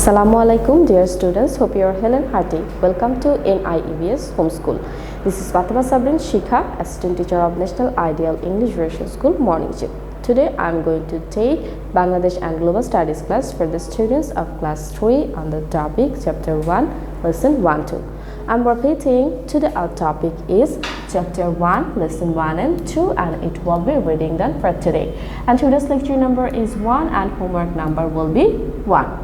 Assalamu alaikum dear students, hope you are well and hearty. Welcome to NIEVS Homeschool. This is Fatema Sabrin, Shikha, Assistant Teacher of National Ideal English Version School, Morning Shift. Today I am going to take Bangladesh and Global Studies class for the students of class 3 on the topic chapter 1, lesson 1-2. I am repeating today our topic is chapter 1, lesson 1 and 2, and it will be reading done for today. And today's lecture number is 1 and homework number will be 1.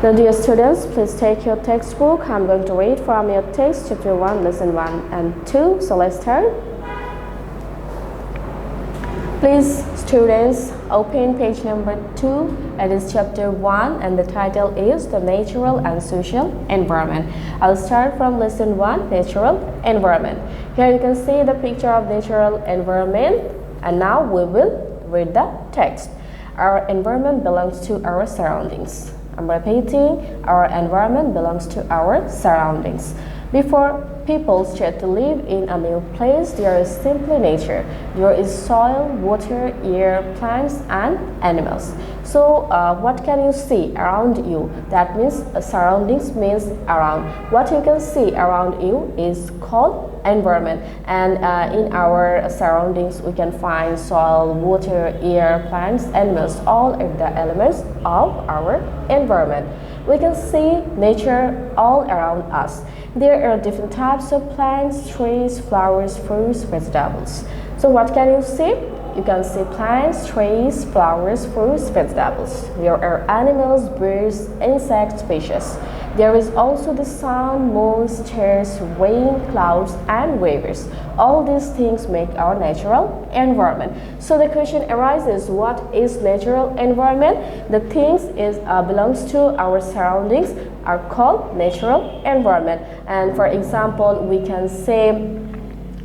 Now dear students, please take your textbook. I'm going to read from your text chapter 1, lesson 1 and 2. So let's start. Please students, open page number 2. That is chapter 1 and the title is the natural and social environment. I'll start from lesson 1, natural environment. Here you can see the picture of natural environment, and now we will read the text. Our environment belongs to our surroundings. I'm repeating, our environment belongs to our surroundings. Before people start to live in a new place, there is simply nature. There is soil, water, air, plants, and animals. So what can you see around you? That means surroundings means around. What you can see around you is called environment, and in our surroundings we can find soil, water, air, plants, animals. All are the elements of our environment. We can see nature all around us. There are different types of plants, trees, flowers, fruits, vegetables. So what can you see? You can see plants, trees, flowers, fruits, vegetables. There are animals, birds, insect species. There is also the sun, moon, stars, rain, clouds, and rivers. All these things make our natural environment. So the question arises, what is natural environment? The things belongs to our surroundings are called natural environment. And for example, we can say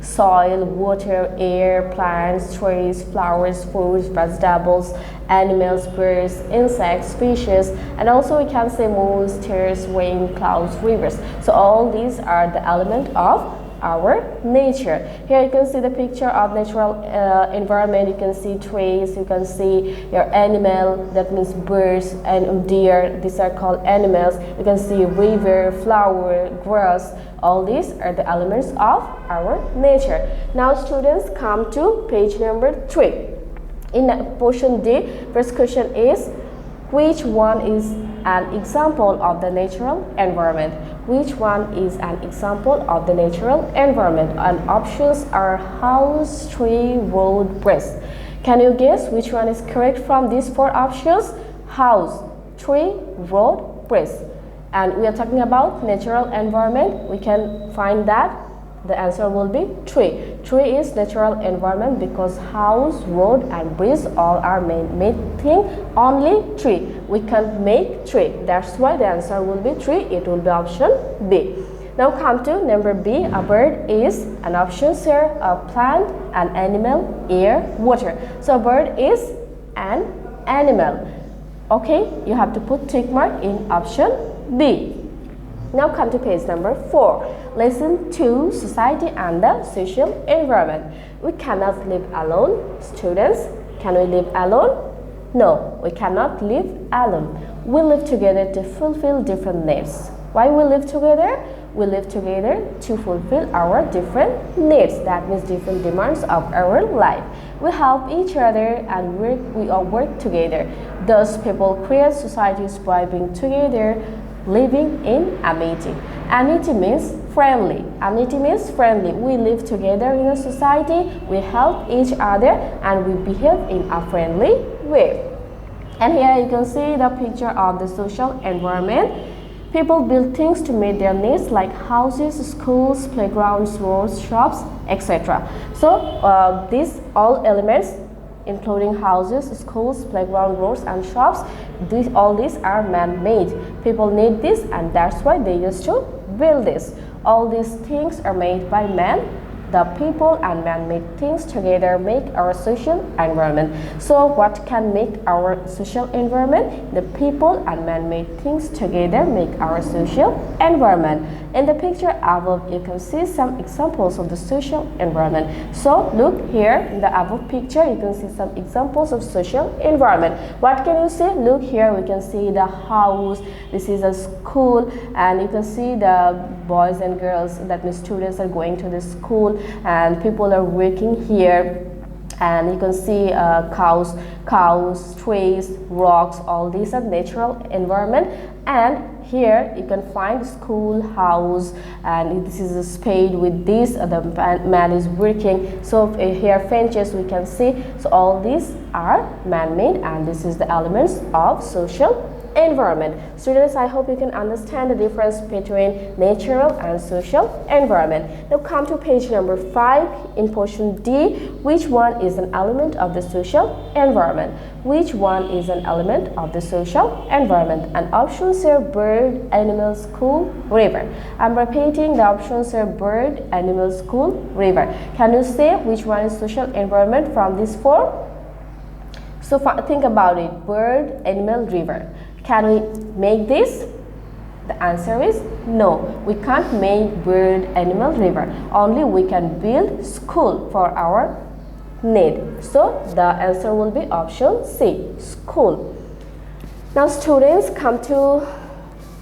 soil, water, air, plants, trees, flowers, fruits, vegetables, animals, birds, insects, species, and also we can say moon, stars, rain, clouds, rivers. So all these are the elements of our nature. Here you can see the picture of natural environment. You can see trees, you can see your animal, that means birds and deer, these are called animals. You can see river, flower, grass. All these are the elements of our nature. Now students, come to page number 3. In portion D, first question is, which one is an example of the natural environment? Which one is an example of the natural environment? And options are house, tree, road, bridge. Can you guess which one is correct from these 4 options? House, tree, road, bridge. And we are talking about natural environment. We can find that the answer will be tree. Tree is natural environment because house, road, and bridge all are made thing only tree. We can't make tree. That's why the answer will be tree. It will be option B. Now come to number B. A bird is an option here. A plant, an animal, air, water. So a bird is an animal. Okay, you have to put tick mark in option B. Now come to page number 4. Lesson 2, society and the social environment. We cannot live alone. Students, can we live alone? No, we cannot live alone. We live together to fulfill different needs. Why we live together? We live together to fulfill our different needs. That means different demands of our life. We help each other and we all work together. Thus, people create societies by being together, living in amity. Amity means friendly. Amity means friendly. We live together in a society, we help each other, and we behave in a friendly way. And here you can see the picture of the social environment. People build things to meet their needs like houses, schools, playgrounds, roads, shops, etc. So these all elements, including houses, schools, playground, roads, and shops, all these are man-made. People need this, and that's why they used to build this. All these things are made by man The people and man-made things together make our social environment. So what can make our social environment? The people and man-made things together make our social environment. In the picture above, you can see some examples of the social environment. So look here in the above picture, you can see some examples of social environment. What can you see? Look here, we can see the house. This is a school, and you can see the boys and girls, that means students are going to the school, and people are working here. And you can see cows, trees, rocks, all these are natural environment. And here you can find school, house, and this is a spade. With this the man is working. So here fences we can see. So all these are man-made, and this is the elements of social environment. Students, I hope you can understand the difference between natural and social environment. Now come to page number 5 in portion D. Which one is an element of the social environment? Which one is an element of the social environment? And options are bird, animal, school, river. I'm repeating, the options are bird, animal, school, river. Can you say which one is social environment from these 4? So think about it, bird, animal, river. Can we make this? The answer is no. We can't make bird, animal, river. Only we can build school for our need. So the answer will be option C, school. Now students, come to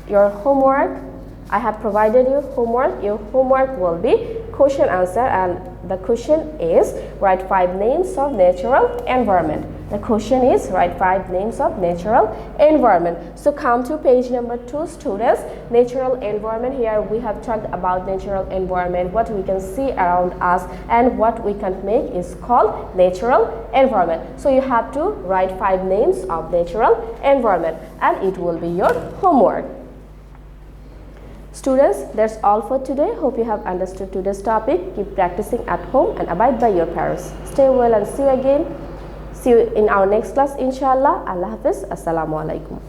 your homework. I have provided you homework. Your homework will be question answer, and the question is write 5 names of natural environment. The question is write 5 names of natural environment. So come to page number 2, students. Natural environment. Here we have talked about natural environment, what we can see around us, and what we can make is called natural environment. So you have to write 5 names of natural environment, and it will be your homework. Students, that's all for today. Hope you have understood today's topic. Keep practicing at home and abide by your parents. Stay well and see you again. See you in our next class, inshallah. Allah Hafiz. Assalamu alaikum.